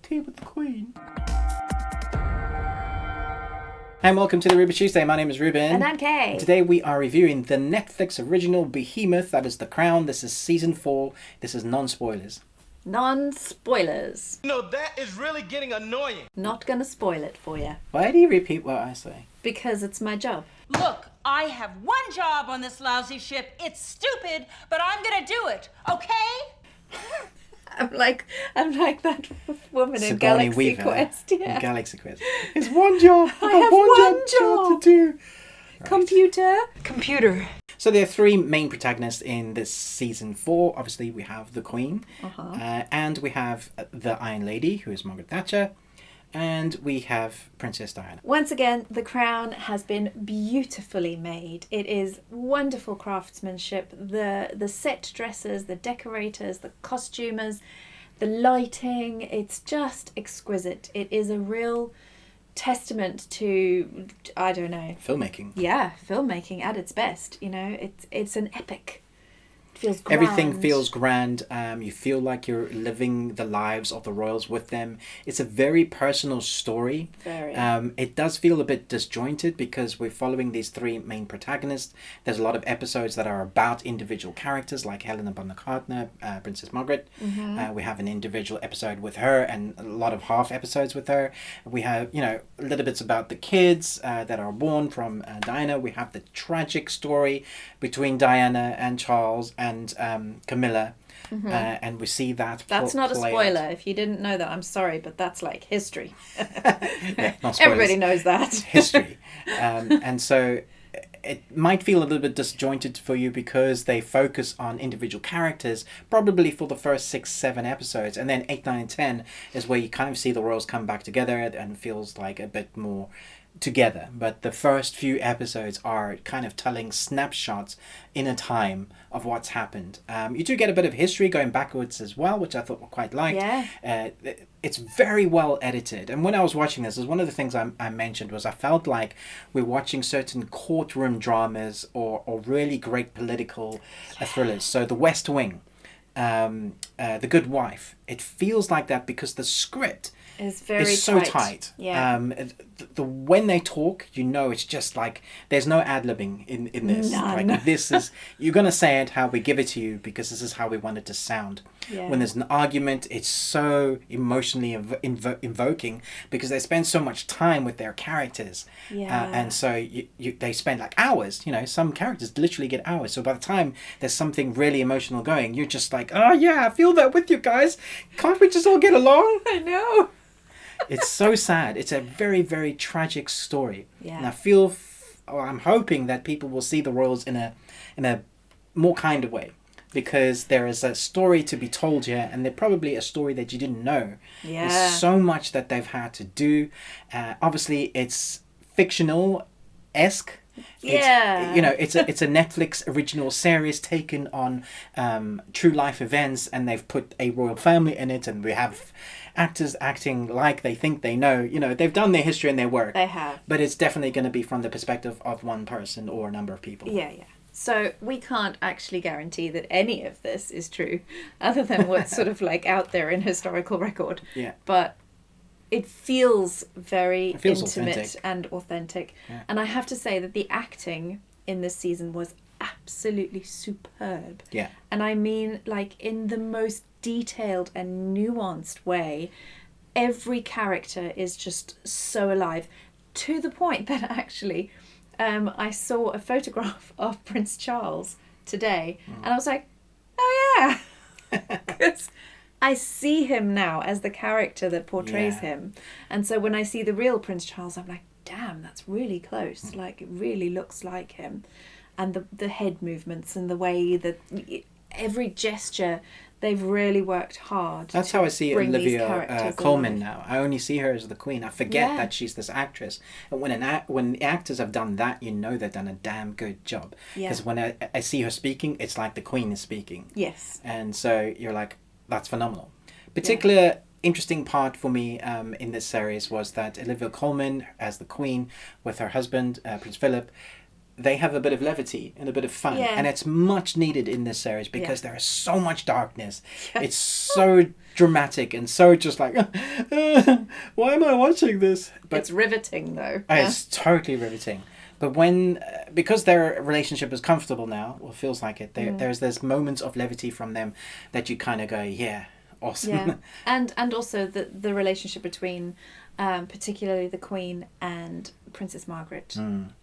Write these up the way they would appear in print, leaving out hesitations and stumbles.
Tea with the Queen. And welcome to the Ruby Tuesday. My name is Ruben. And I'm Kay. And today we are reviewing the Netflix original behemoth that is The Crown. This is season 4. This is non-spoilers. Non-spoilers. No, that is really getting annoying. Not gonna spoil it for you. Why do you repeat what I say? Because it's my job. Look, I have one job on this lousy ship. It's stupid, but I'm gonna do it, okay? I'm like that woman in Sigourney Galaxy Weaver Quest. Yeah. in Galaxy Quest. It's one job. I have one job to do. Right. Computer. So there are 3 main protagonists in this season 4. Obviously, we have the Queen, and we have the Iron Lady, who is Margaret Thatcher, and we have Princess Diana. Once again, The Crown has been beautifully made. It is wonderful craftsmanship. The set dressers, the decorators, the costumers, the lighting. It's just exquisite. It is a real testament to, I don't know, Filmmaking. Yeah, filmmaking at its best. You know, it's an epic. It feels grand. Everything feels grand. You feel like you're living the lives of the royals with them. It's a very personal story. Very. It does feel a bit disjointed because we're following these 3 main protagonists. There's a lot of episodes that are about individual characters like Helena Bonham Carter, Princess Margaret. We have an individual episode with her and a lot of half episodes with her. We have, little bits about the kids that are born from Diana. We have the tragic story between Diana and Charles and Camilla, and we see that. That's not a spoiler. Out. If you didn't know that, I'm sorry, but that's like history. Yeah, not spoilers. Everybody knows that. History, and so it might feel a little bit disjointed for you because they focus on individual characters, probably for the first 6, 7 episodes, and then 8, 9, and 10 is where you kind of see the royals come back together and feels like a bit more together. But the first few episodes are kind of telling snapshots in a time of what's happened. You do get a bit of history going backwards as well, which I thought were quite liked. Yeah. It's very well edited, and when I was watching this, one of the things I mentioned was I felt like we're watching certain courtroom dramas or really great political thrillers. So The West Wing, The Good Wife, it feels like that because the script It's very it's so tight. Yeah. When they talk, it's just like there's no ad-libbing in this. None. Like this is you're gonna say it how we give it to you because this is how we want it to sound. Yeah. When there's an argument, it's so emotionally invoking because they spend so much time with their characters. Yeah. And so they spend like hours. Some characters literally get hours. So by the time there's something really emotional going, you're just like, oh yeah, I feel that with you guys. Can't we just all get along? I know. It's so sad. It's a very, very tragic story. Yeah. And I'm hoping that people will see the royals in a more kind of way, because there is a story to be told here, and they're probably a story that you didn't know. Yeah. There's so much that they've had to do. Obviously, it's fictional-esque. Yeah. It's a Netflix original series taken on true life events, and they've put a royal family in it, and we have actors acting like they think they know. They've done their history and their work. They have. But it's definitely going to be from the perspective of one person or a number of people. Yeah. So we can't actually guarantee that any of this is true, other than what's sort of like out there in historical record. Yeah. But it feels very intimate authentic. and authentic. Yeah. And I have to say that the acting in this season was absolutely superb. Yeah. And I mean, like, in the most detailed and nuanced way. Every character is just so alive, to the point that actually I saw a photograph of Prince Charles today, and I was like, oh yeah, because I see him now as the character that portrays him. And so when I see the real Prince Charles, I'm like, damn, that's really close. Like, it really looks like him. And the head movements and the way that every gesture, they've really worked hard. That's how I see Olivia Colman now. I only see her as the Queen. I forget that she's this actress. And when actors have done that, they've done a damn good job. Because when I see her speaking, it's like the Queen is speaking. Yes. And so you're like, that's phenomenal. Particular interesting part for me in this series was that Olivia Colman as the Queen with her husband, Prince Philip, they have a bit of levity and a bit of fun, Yeah. and it's much needed in this series because there is so much darkness. It's so dramatic and so just like, why am I watching this? But It's riveting though. it's totally riveting. But when, because their relationship is comfortable now, or feels like it, there's moments of levity from them that you kind of go, yeah, awesome. Yeah, and also the relationship between, particularly the Queen and Princess Margaret,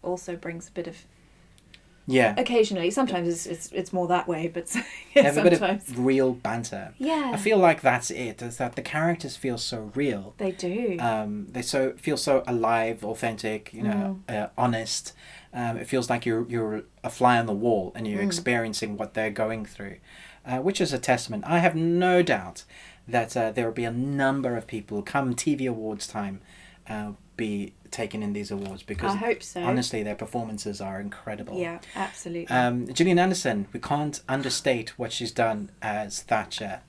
also brings a bit of. Yeah. Occasionally, sometimes it's more that way, but They have a bit sometimes of real banter. Yeah. I feel like that's it. Is that the characters feel so real. they do. They feel so alive, authentic, honest. It feels like you're a fly on the wall and you're experiencing what they're going through, which is a testament. I have no doubt that there will be a number of people come TV Awards time be taken in these awards because I hope so. honestly their performances are incredible. Yeah, absolutely. Gillian Anderson, we can't understate what she's done as Thatcher.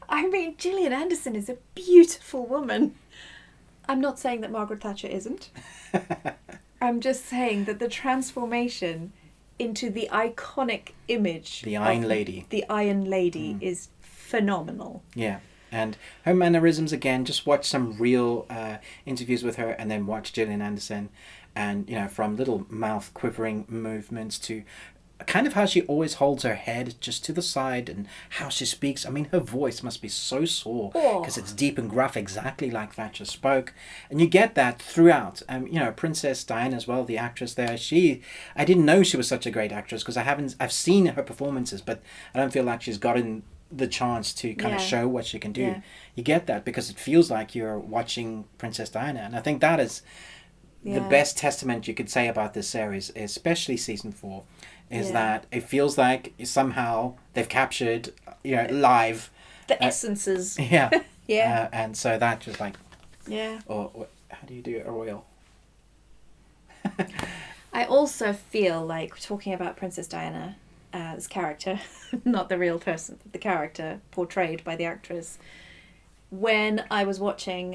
I mean, Gillian Anderson is a beautiful woman. I'm not saying that Margaret Thatcher isn't. I'm just saying that the transformation into the iconic image The Iron of Lady. the Iron Lady is phenomenal. Yeah. And her mannerisms, again, just watch some real interviews with her and then watch Gillian Anderson. And, from little mouth quivering movements to kind of how she always holds her head just to the side and how she speaks. I mean, her voice must be so sore because it's deep and gruff, exactly like Thatcher spoke. And you get that throughout. Princess Diana as well, the actress there, I didn't know she was such a great actress because I've seen her performances, but I don't feel like she's gotten the chance to kind of show what she can do. Yeah. You get that because it feels like you're watching Princess Diana, and I think that is the best testament you could say about this series, especially season 4, is that it feels like somehow they've captured live The essences. yeah Yeah. and so that just like Yeah. or how do you do a royal I also feel like talking about Princess Diana as character, not the real person, but the character portrayed by the actress. When I was watching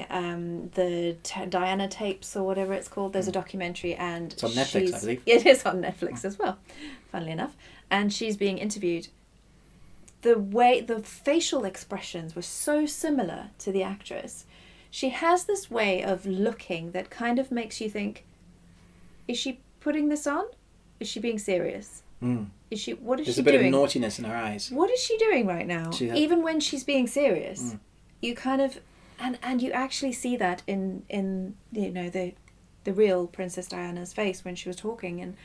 the Diana tapes or whatever it's called, there's a documentary and It's on Netflix, I believe. It is on Netflix as well, funnily enough. And she's being interviewed. The facial expressions were so similar to the actress. She has this way of looking that kind of makes you think, is she putting this on? Is she being serious? Is she? What is There's she a bit doing? of naughtiness in her eyes. What is she doing right now? Even when she's being serious, you kind of, and you actually see that in the real Princess Diana's face when she was talking, and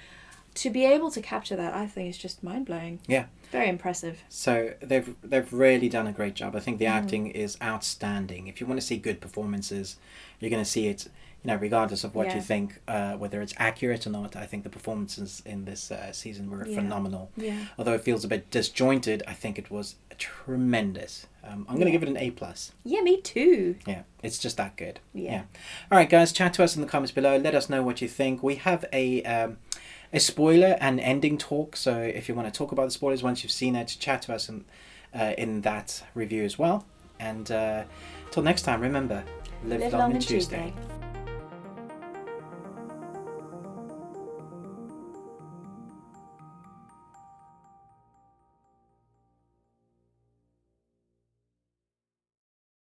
to be able to capture that, I think is just mind blowing. Yeah. Very impressive. So they've really done a great job. I think the acting is outstanding. If you want to see good performances, you're going to see it, regardless of what you think, whether it's accurate or not. I think the performances in this season were phenomenal. Yeah. Although it feels a bit disjointed, I think it was tremendous. I'm going to give it an A+. Yeah, me too. Yeah, it's just that good. Yeah. All right, guys, chat to us in the comments below. Let us know what you think. We have a spoiler and ending talk, so if you want to talk about the spoilers once you've seen it, chat to us in that review as well. And till next time, remember, live long and Tuesday.